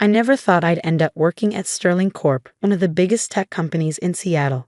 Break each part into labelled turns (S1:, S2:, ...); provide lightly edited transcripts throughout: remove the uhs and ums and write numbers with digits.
S1: I never thought I'd end up working at Sterling Corp, one of the biggest tech companies in Seattle.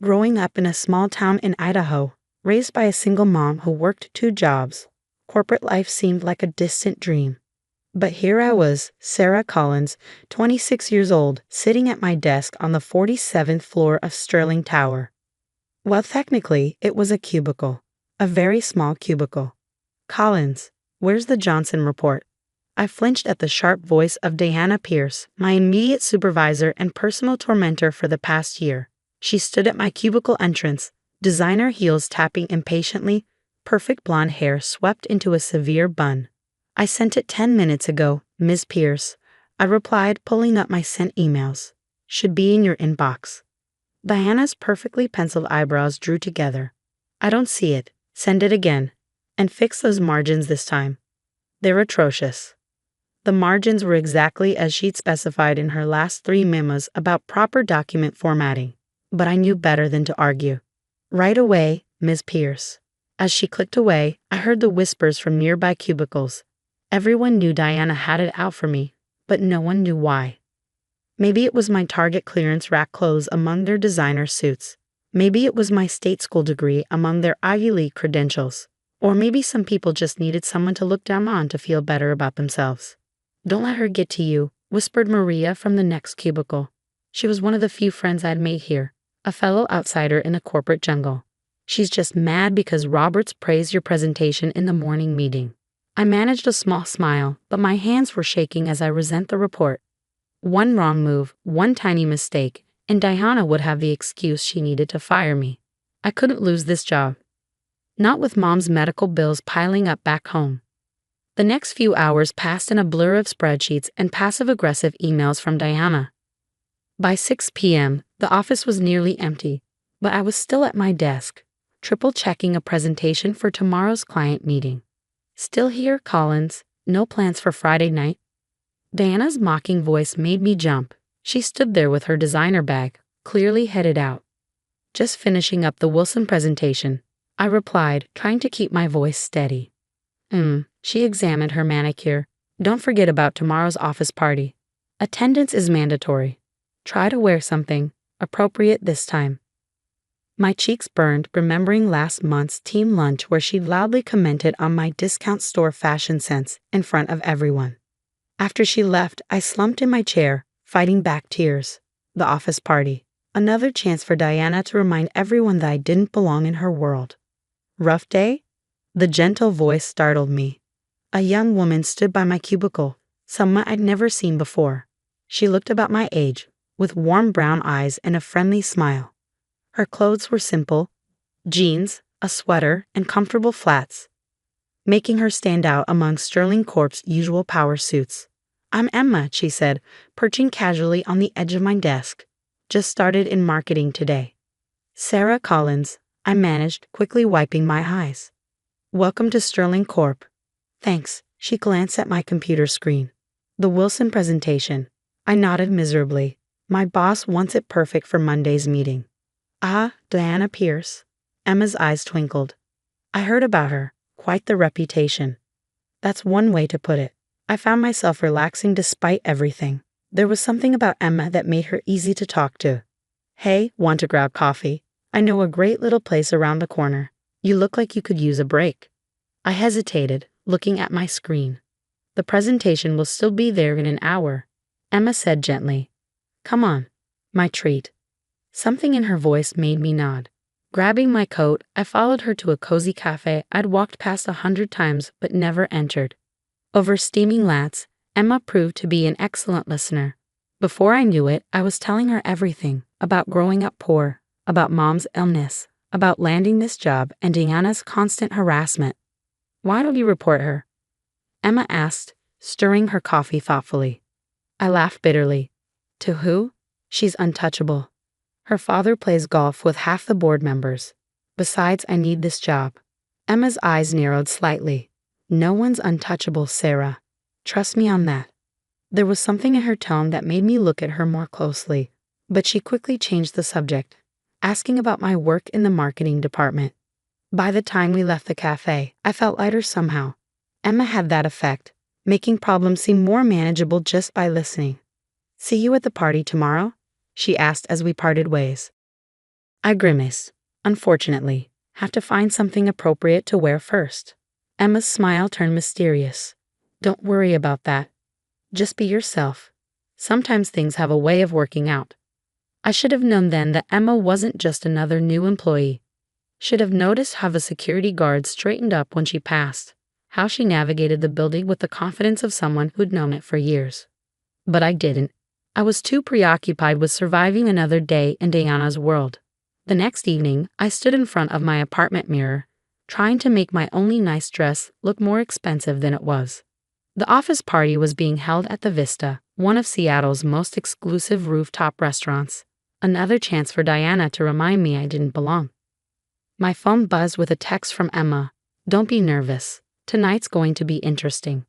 S1: Growing up in a small town in Idaho, raised by a single mom who worked 2 jobs, corporate life seemed like a distant dream. But here I was, Sarah Collins, 26 years old, sitting at my desk on the 47th floor of Sterling Tower. Well, technically, it was a cubicle. A very small cubicle. Collins, where's the Johnson report? I flinched at the sharp voice of Diana Pierce, my immediate supervisor and personal tormentor for the past year. She stood at my cubicle entrance, designer heels tapping impatiently, perfect blonde hair swept into a severe bun. I sent it 10 minutes ago, Ms. Pierce. I replied, pulling up my sent emails. Should be in your inbox. Diana's perfectly penciled eyebrows drew together. I don't see it. Send it again. And fix those margins this time. They're atrocious. The margins were exactly as she'd specified in her last 3 memos about proper document formatting. But I knew better than to argue. Right away, Ms. Pierce. As she clicked away, I heard the whispers from nearby cubicles. Everyone knew Diana had it out for me, but no one knew why. Maybe it was my Target clearance rack clothes among their designer suits. Maybe it was my state school degree among their Ivy League credentials. Or maybe some people just needed someone to look down on to feel better about themselves. Don't let her get to you, whispered Maria from the next cubicle. She was one of the few friends I'd made here, a fellow outsider in a corporate jungle. She's just mad because Roberts praised your presentation in the morning meeting. I managed a small smile, but my hands were shaking as I resent the report. One wrong move, one tiny mistake, and Diana would have the excuse she needed to fire me. I couldn't lose this job. Not with Mom's medical bills piling up back home. The next few hours passed in a blur of spreadsheets and passive-aggressive emails from Diana. By 6 p.m., the office was nearly empty, but I was still at my desk, triple-checking a presentation for tomorrow's client meeting. Still here, Collins? No plans for Friday night? Diana's mocking voice made me jump. She stood there with her designer bag, clearly headed out. Just finishing up the Wilson presentation, I replied, trying to keep my voice steady. She examined her manicure. Don't forget about tomorrow's office party. Attendance is mandatory. Try to wear something appropriate this time. My cheeks burned remembering last month's team lunch where she loudly commented on my discount store fashion sense in front of everyone. After she left, I slumped in my chair, fighting back tears. The office party. Another chance for Diana to remind everyone that I didn't belong in her world. Rough day? The gentle voice startled me. A young woman stood by my cubicle, someone I'd never seen before. She looked about my age, with warm brown eyes and a friendly smile. Her clothes were simple, jeans, a sweater, and comfortable flats, making her stand out among Sterling Corp's usual power suits. I'm Emma, she said, perching casually on the edge of my desk. Just started in marketing today. Sarah Collins, I managed, quickly wiping my eyes. Welcome to Sterling Corp. Thanks, she glanced at my computer screen. The Wilson presentation. I nodded miserably. My boss wants it perfect for Monday's meeting. Ah, Diana Pierce. Emma's eyes twinkled. I heard about her. Quite the reputation. That's one way to put it. I found myself relaxing despite everything. There was something about Emma that made her easy to talk to. Hey, want to grab coffee? I know a great little place around the corner. You look like you could use a break. I hesitated, looking at my screen. The presentation will still be there in an hour. Emma said gently. Come on. My treat. Something in her voice made me nod. Grabbing my coat, I followed her to a cozy cafe I'd walked past 100 times but never entered. Over steaming lattes, Emma proved to be an excellent listener. Before I knew it, I was telling her everything about growing up poor, about Mom's illness, about landing this job and Diana's constant harassment. Why don't you report her? Emma asked, stirring her coffee thoughtfully. I laughed bitterly. To who? She's untouchable. Her father plays golf with half the board members. Besides, I need this job. Emma's eyes narrowed slightly. No one's untouchable, Sarah. Trust me on that. There was something in her tone that made me look at her more closely, but she quickly changed the subject, asking about my work in the marketing department. By the time we left the cafe, I felt lighter somehow. Emma had that effect, making problems seem more manageable just by listening. "See you at the party tomorrow?" she asked as we parted ways. I grimaced. "Unfortunately, have to find something appropriate to wear first." Emma's smile turned mysterious. "Don't worry about that. Just be yourself. Sometimes things have a way of working out." I should have known then that Emma wasn't just another new employee. Should have noticed how the security guard straightened up when she passed, how she navigated the building with the confidence of someone who'd known it for years. But I didn't. I was too preoccupied with surviving another day in Diana's world. The next evening, I stood in front of my apartment mirror, trying to make my only nice dress look more expensive than it was. The office party was being held at the Vista, one of Seattle's most exclusive rooftop restaurants. Another chance for Diana to remind me I didn't belong. My phone buzzed with a text from Emma. "Don't be nervous. Tonight's going to be interesting."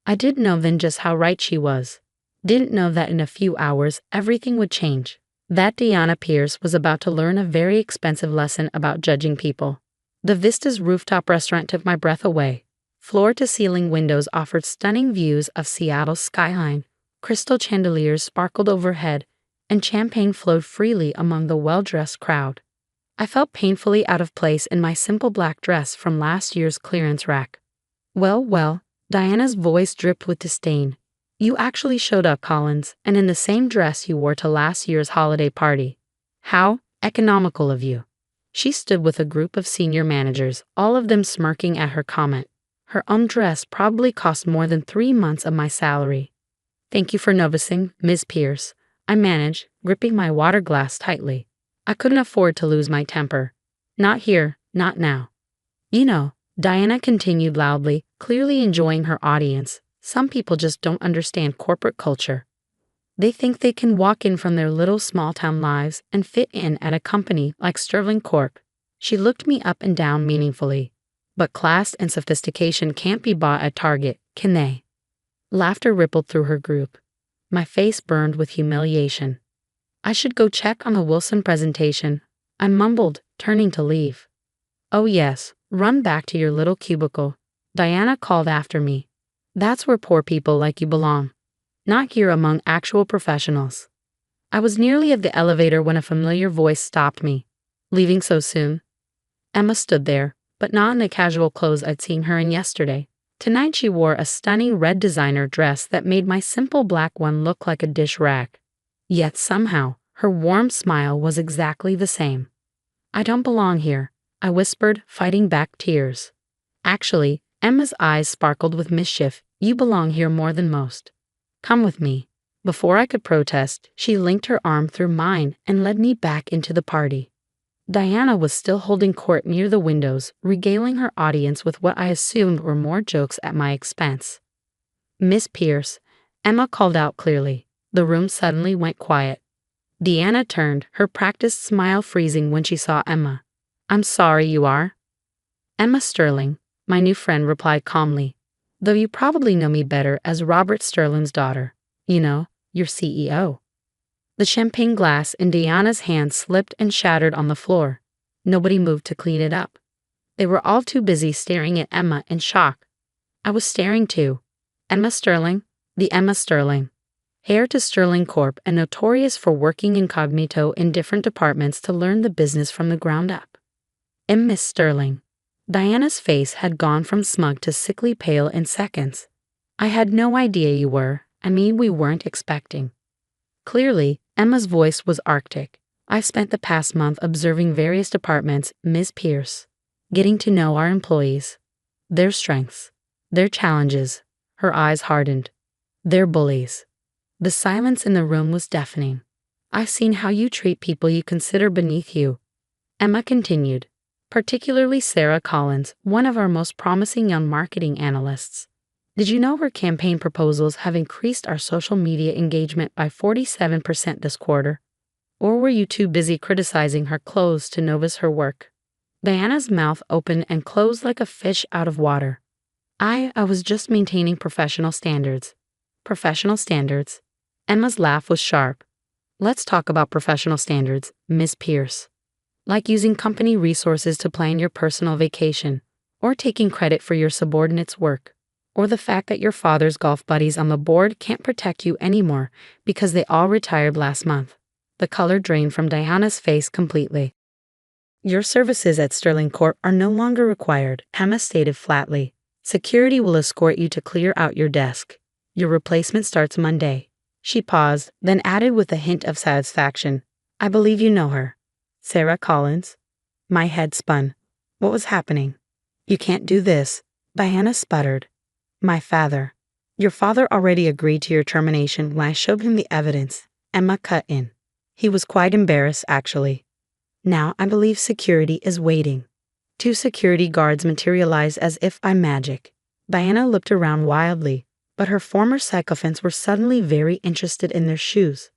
S1: I didn't know then just how right she was. Didn't know that in a few hours everything would change. That Diana Pierce was about to learn a very expensive lesson about judging people. The Vista's rooftop restaurant took my breath away. Floor-to-ceiling windows offered stunning views of Seattle's skyline. Crystal chandeliers sparkled overhead, and champagne flowed freely among the well-dressed crowd. I felt painfully out of place in my simple black dress from last year's clearance rack. Well, Diana's voice dripped with disdain. "You actually showed up, Collins, and in the same dress you wore to last year's holiday party. How economical of you." She stood with a group of senior managers, all of them smirking at her comment. Her own dress probably cost more than 3 months of my salary. "Thank you for noticing, Ms. Pierce," I managed, gripping my water glass tightly. I couldn't afford to lose my temper. "Not here, not now." "You know," Diana continued loudly, clearly enjoying her audience, "some people just don't understand corporate culture. They think they can walk in from their little small-town lives and fit in at a company like Sterling Corp." She looked me up and down meaningfully. "But class and sophistication can't be bought at Target, can they?" Laughter rippled through her group. My face burned with humiliation. "I should go check on the Wilson presentation," I mumbled, turning to leave. "Oh yes, run back to your little cubicle," Diana called after me. "That's where poor people like you belong. Not here among actual professionals." I was nearly at the elevator when a familiar voice stopped me. "Leaving so soon?" Emma stood there, but not in the casual clothes I'd seen her in yesterday. Tonight she wore a stunning red designer dress that made my simple black one look like a dish rag. Yet somehow, her warm smile was exactly the same. "I don't belong here," I whispered, fighting back tears. "Actually," Emma's eyes sparkled with mischief, "you belong here more than most. Come with me." Before I could protest, she linked her arm through mine and led me back into the party. Diana was still holding court near the windows, regaling her audience with what I assumed were more jokes at my expense. "Miss Pierce," Emma called out clearly. The room suddenly went quiet. Diana turned, her practiced smile freezing when she saw Emma. "I'm sorry you are." "Emma Sterling," my new friend replied calmly, "though you probably know me better as Robert Sterling's daughter. You know, your CEO." The champagne glass in Diana's hand slipped and shattered on the floor. Nobody moved to clean it up. They were all too busy staring at Emma in shock. I was staring too. Emma Sterling, the Emma Sterling. Heir to Sterling Corp and notorious for working incognito in different departments to learn the business from the ground up. Miss Sterling. Diana's face had gone from smug to sickly pale in seconds. "I had no idea you were. We weren't expecting." Clearly, Emma's voice was arctic. "I've spent the past month observing various departments, Ms. Pierce, getting to know our employees, their strengths, their challenges." Her eyes hardened. "Their bullies." The silence in the room was deafening. "I've seen how you treat people you consider beneath you," Emma continued, "particularly Sarah Collins, one of our most promising young marketing analysts. Did you know her campaign proposals have increased our social media engagement by 47% this quarter? Or were you too busy criticizing her clothes to notice her work?" Diana's mouth opened and closed like a fish out of water. I was just maintaining professional standards." "Professional standards?" Emma's laugh was sharp. "Let's talk about professional standards, Miss Pierce. Like using company resources to plan your personal vacation, or taking credit for your subordinates' work, Or the fact that your father's golf buddies on the board can't protect you anymore because they all retired last month. The color drained from Diana's face completely. Your services at Sterling Corp are no longer required, Emma stated flatly. Security will escort you to clear out your desk. Your replacement starts Monday. She paused, then added with a hint of satisfaction. I believe you know her. Sarah Collins? My head spun. What was happening? You can't do this. Diana sputtered. My father. Your father already agreed to your termination when I showed him the evidence. Emma cut in. He was quite embarrassed, actually. Now I believe security is waiting. 2 security guards materialized as if by magic. Diana looked around wildly, but her former sycophants were suddenly very interested in their shoes.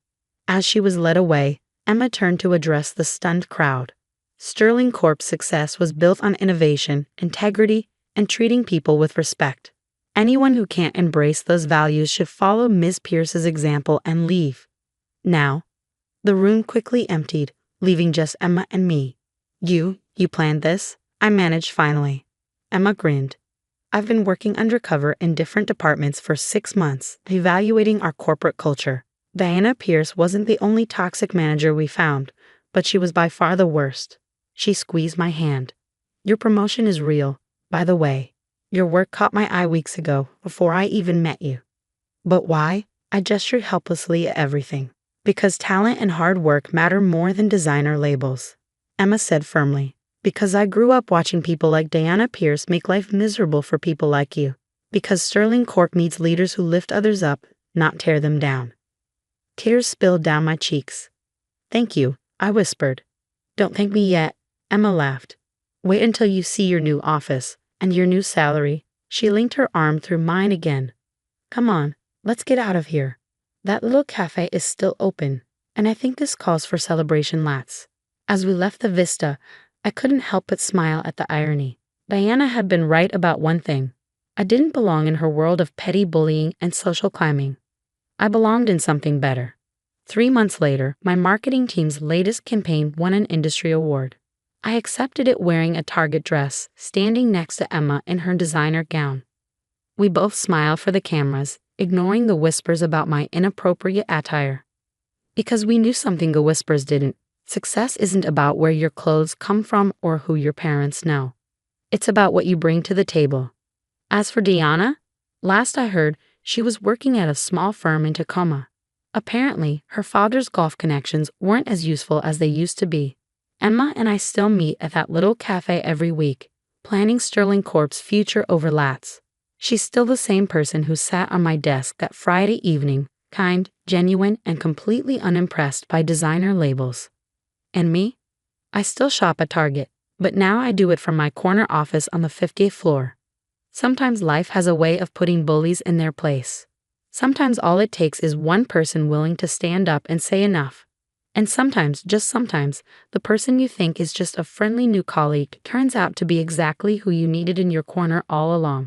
S1: As she was led away, Emma turned to address the stunned crowd. Sterling Corp's success was built on innovation, integrity, and treating people with respect. Anyone who can't embrace those values should follow Ms. Pierce's example and leave. Now, the room quickly emptied, leaving just Emma and me. You planned this? I managed finally. Emma grinned. I've been working undercover in different departments for 6 months, evaluating our corporate culture. Diana Pierce wasn't the only toxic manager we found, but she was by far the worst. She squeezed my hand. Your promotion is real, by the way. Your work caught my eye weeks ago, before I even met you. But why? I gestured helplessly at everything. Because talent and hard work matter more than designer labels. Emma said firmly. Because I grew up watching people like Diana Pierce make life miserable for people like you. Because Sterling Corp needs leaders who lift others up, not tear them down. Tears spilled down my cheeks. Thank you, I whispered. Don't thank me yet, Emma laughed. Wait until you see your new office, and your new salary. She linked her arm through mine again. Come on, let's get out of here. That little cafe is still open, and I think this calls for celebration lattes. As we left the vista, I couldn't help but smile at the irony. Diana had been right about one thing. I didn't belong in her world of petty bullying and social climbing. I belonged in something better. 3 months later, my marketing team's latest campaign won an industry award. I accepted it wearing a Target dress, standing next to Emma in her designer gown. We both smiled for the cameras, ignoring the whispers about my inappropriate attire. Because we knew something the whispers didn't. Success isn't about where your clothes come from or who your parents know. It's about what you bring to the table. As for Diana, last I heard, she was working at a small firm in Tacoma. Apparently, her father's golf connections weren't as useful as they used to be. Emma and I still meet at that little cafe every week, planning Sterling Corp's future over lattes. She's still the same person who sat on my desk that Friday evening, kind, genuine, and completely unimpressed by designer labels. And me? I still shop at Target, but now I do it from my corner office on the 50th floor. Sometimes life has a way of putting bullies in their place. Sometimes all it takes is one person willing to stand up and say enough. And sometimes, just sometimes, the person you think is just a friendly new colleague turns out to be exactly who you needed in your corner all along.